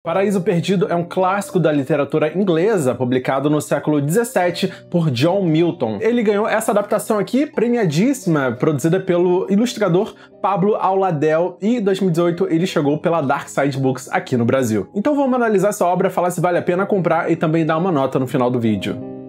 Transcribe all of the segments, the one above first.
Paraíso Perdido é um clássico da literatura inglesa, publicado no século XVII por John Milton. Ele ganhou essa adaptação aqui, premiadíssima, produzida pelo ilustrador Pablo Auladell, e em 2018 ele chegou pela Dark Side Books aqui no Brasil. Então vamos analisar essa obra, falar se vale a pena comprar e também dar uma nota no final do vídeo.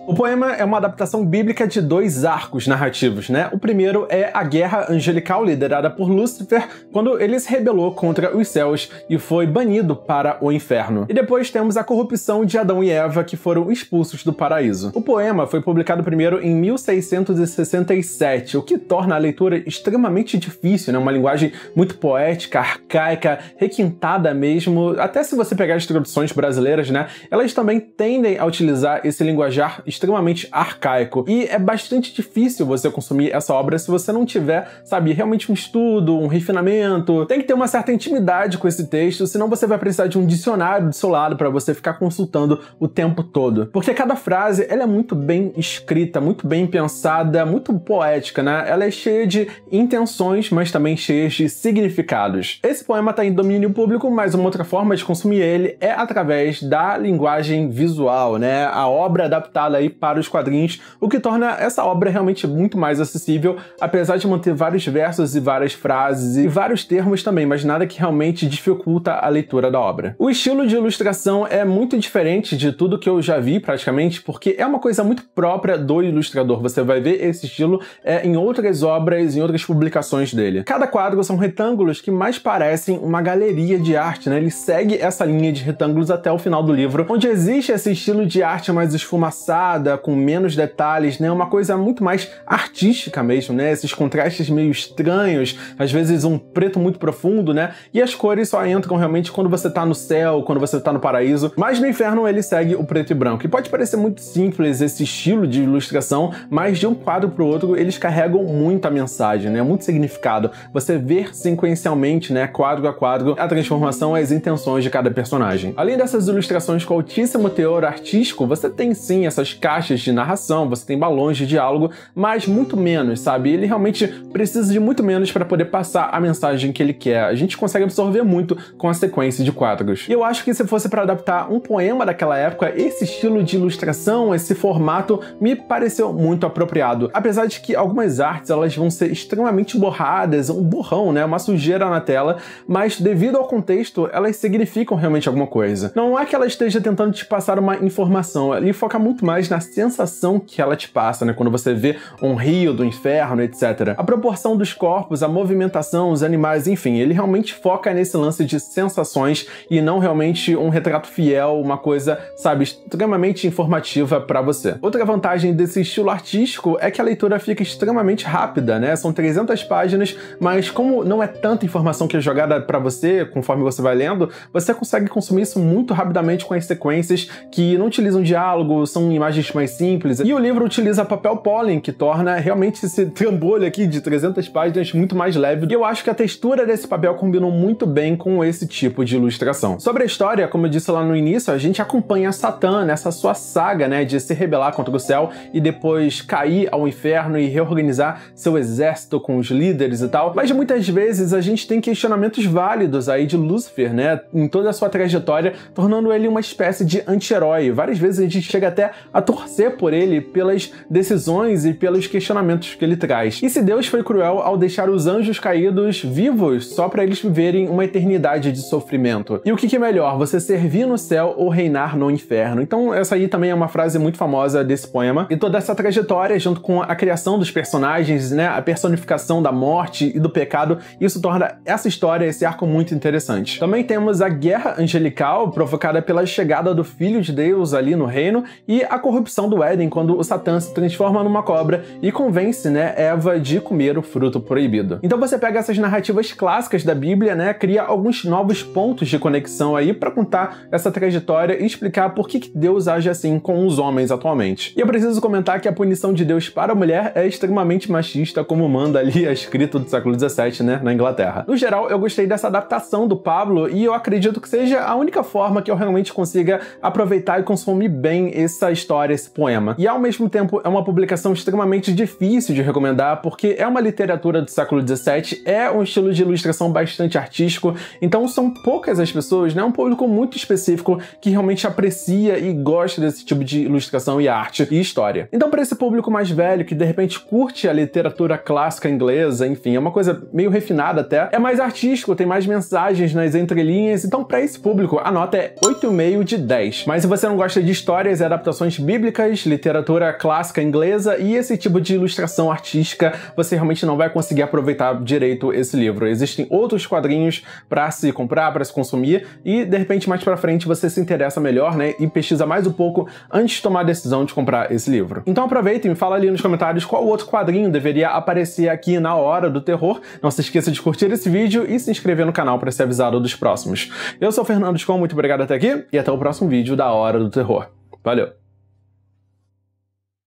O poema é uma adaptação bíblica de dois arcos narrativos, né? O primeiro é a guerra angelical liderada por Lúcifer, quando ele se rebelou contra os céus e foi banido para o inferno. E depois temos a corrupção de Adão e Eva, que foram expulsos do paraíso. O poema foi publicado primeiro em 1667, o que torna a leitura extremamente difícil, né? Uma linguagem muito poética, arcaica, requintada mesmo. Até se você pegar as traduções brasileiras, né? Elas também tendem a utilizar esse linguajar extremamente arcaico, e é bastante difícil você consumir essa obra se você não tiver, sabe, realmente um estudo, um refinamento. Tem que ter uma certa intimidade com esse texto, senão você vai precisar de um dicionário do seu lado para você ficar consultando o tempo todo. Porque cada frase, ela é muito bem escrita, muito bem pensada, muito poética, né? Ela é cheia de intenções, mas também cheia de significados. Esse poema tá em domínio público, mas uma outra forma de consumir ele é através da linguagem visual, né? A obra adaptada aí para os quadrinhos, o que torna essa obra realmente muito mais acessível, apesar de manter vários versos e várias frases e vários termos também, mas nada que realmente dificulta a leitura da obra. O estilo de ilustração é muito diferente de tudo que eu já vi praticamente, porque é uma coisa muito própria do ilustrador. Você vai ver esse estilo em outras obras, em outras publicações dele. Cada quadro são retângulos que mais parecem uma galeria de arte, né? Ele segue essa linha de retângulos até o final do livro, onde existe esse estilo de arte mais esfumaçada, com menos detalhes, né? Uma coisa muito mais artística mesmo, né? Esses contrastes meio estranhos, às vezes um preto muito profundo, né? E as cores só entram realmente quando você tá no céu, quando você tá no paraíso. Mas no inferno ele segue o preto e branco. E pode parecer muito simples esse estilo de ilustração, mas de um quadro pro outro eles carregam muita mensagem, né? Muito significado. Você vê sequencialmente, né? Quadro a quadro, a transformação e as intenções de cada personagem. Além dessas ilustrações com altíssimo teor artístico, você tem sim essas caixas de narração, você tem balões de diálogo, mas muito menos, sabe? Ele realmente precisa de muito menos para poder passar a mensagem que ele quer. A gente consegue absorver muito com a sequência de quadros. E eu acho que se fosse para adaptar um poema daquela época, esse estilo de ilustração, esse formato, me pareceu muito apropriado. Apesar de que algumas artes elas vão ser extremamente borradas, um borrão, né? Uma sujeira na tela, mas devido ao contexto, elas significam realmente alguma coisa. Não é que ela esteja tentando te passar uma informação, ele foca muito mais na sensação que ela te passa, né? Quando você vê um rio do inferno, etc. A proporção dos corpos, a movimentação, os animais, enfim, ele realmente foca nesse lance de sensações e não realmente um retrato fiel, uma coisa, sabe, extremamente informativa para você. Outra vantagem desse estilo artístico é que a leitura fica extremamente rápida, né? São 300 páginas, mas como não é tanta informação que é jogada para você, conforme você vai lendo, você consegue consumir isso muito rapidamente com as sequências que não utilizam diálogo, são imagens mais simples. E o livro utiliza papel pólen, que torna realmente esse trambolho aqui de 300 páginas muito mais leve. E eu acho que a textura desse papel combinou muito bem com esse tipo de ilustração. Sobre a história, como eu disse lá no início, a gente acompanha Satã nessa sua saga, né, de se rebelar contra o céu e depois cair ao inferno e reorganizar seu exército com os líderes e tal. Mas muitas vezes a gente tem questionamentos válidos aí de Lúcifer, né, em toda a sua trajetória, tornando ele uma espécie de anti-herói. Várias vezes a gente chega até a torcer por ele pelas decisões e pelos questionamentos que ele traz. E se Deus foi cruel ao deixar os anjos caídos vivos só para eles viverem uma eternidade de sofrimento? E o que é melhor, você servir no céu ou reinar no inferno? Então essa aí também é uma frase muito famosa desse poema. E toda essa trajetória, junto com a criação dos personagens, né, a personificação da morte e do pecado, isso torna essa história, esse arco muito interessante. Também temos a guerra angelical provocada pela chegada do Filho de Deus ali no reino e a corrupção do Éden, quando o Satã se transforma numa cobra e convence, né, Eva de comer o fruto proibido. Então você pega essas narrativas clássicas da Bíblia, né, cria alguns novos pontos de conexão aí para contar essa trajetória e explicar por que Deus age assim com os homens atualmente. E eu preciso comentar que a punição de Deus para a mulher é extremamente machista, como manda ali a escrita do século XVII, né, na Inglaterra. No geral, eu gostei dessa adaptação do Pablo e eu acredito que seja a única forma que eu realmente consiga aproveitar e consumir bem essa história história, esse poema. E ao mesmo tempo é uma publicação extremamente difícil de recomendar, porque é uma literatura do século XVII, é um estilo de ilustração bastante artístico, então são poucas as pessoas, né, um público muito específico que realmente aprecia e gosta desse tipo de ilustração e arte e história. Então para esse público mais velho, que de repente curte a literatura clássica inglesa, enfim, é uma coisa meio refinada até, é mais artístico, tem mais mensagens nas entrelinhas, então para esse público a nota é 8,5 de 10. Mas se você não gosta de histórias e adaptações bíblicas, literatura clássica inglesa e esse tipo de ilustração artística, você realmente não vai conseguir aproveitar direito esse livro. Existem outros quadrinhos para se comprar, para se consumir, e de repente mais pra frente você se interessa melhor, né, e pesquisa mais um pouco antes de tomar a decisão de comprar esse livro. Então aproveita e me fala ali nos comentários qual outro quadrinho deveria aparecer aqui na Hora do Terror. Não se esqueça de curtir esse vídeo e se inscrever no canal para ser avisado dos próximos. Eu sou o Fernando Scon, muito obrigado até aqui e até o próximo vídeo da Hora do Terror. Valeu!